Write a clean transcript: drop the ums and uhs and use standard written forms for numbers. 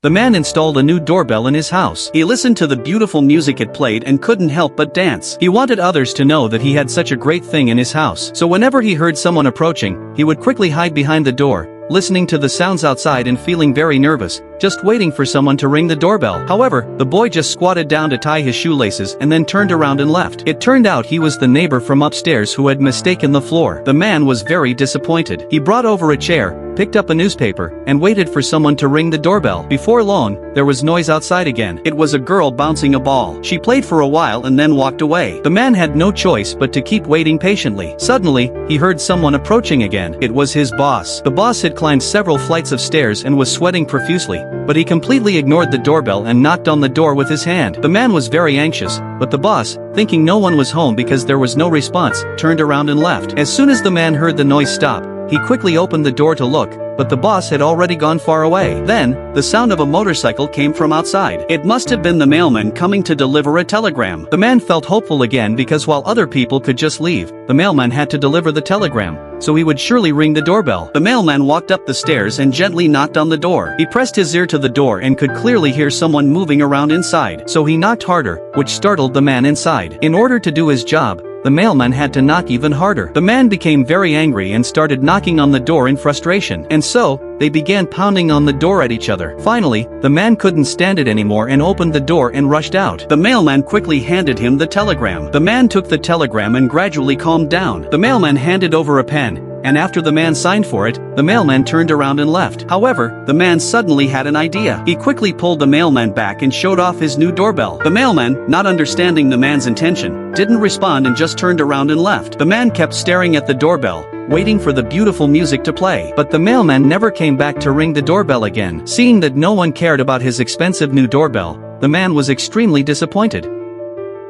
The man installed a new doorbell in his house. He listened to the beautiful music it played and couldn't help but dance. He wanted others to know that he had such a great thing in his house. So whenever he heard someone approaching, he would quickly hide behind the door, listening to the sounds outside and feeling very nervous, just waiting for someone to ring the doorbell. However, the boy just squatted down to tie his shoelaces and then turned around and left. It turned out he was the neighbor from upstairs who had mistaken the floor. The man was very disappointed. He brought over a chair, picked up a newspaper, and waited for someone to ring the doorbell. Before long, there was noise outside again. It was a girl bouncing a ball. She played for a while and then walked away. The man had no choice but to keep waiting patiently. Suddenly, he heard someone approaching again. It was his boss. The boss had climbed several flights of stairs and was sweating profusely, but he completely ignored the doorbell and knocked on the door with his hand. The man was very anxious, but the boss, thinking no one was home because there was no response, turned around and left. As soon as the man heard the noise stop, he quickly opened the door to look, but the boss had already gone far away. Then, the sound of a motorcycle came from outside. It must have been the mailman coming to deliver a telegram. The man felt hopeful again because while other people could just leave, the mailman had to deliver the telegram, so he would surely ring the doorbell. The mailman walked up the stairs and gently knocked on the door. He pressed his ear to the door and could clearly hear someone moving around inside, so he knocked harder, which startled the man inside. In order to do his job, the mailman had to knock even harder. The man became very angry and started knocking on the door in frustration, and so, they began pounding on the door at each other. Finally, the man couldn't stand it anymore and opened the door and rushed out. The mailman quickly handed him the telegram. The man took the telegram and gradually calmed down. The mailman handed over a pen, and after the man signed for it, the mailman turned around and left. However, the man suddenly had an idea. He quickly pulled the mailman back and showed off his new doorbell. The mailman, not understanding the man's intention, didn't respond and just turned around and left. The man kept staring at the doorbell, waiting for the beautiful music to play. But the mailman never came back to ring the doorbell again. Seeing that no one cared about his expensive new doorbell, the man was extremely disappointed.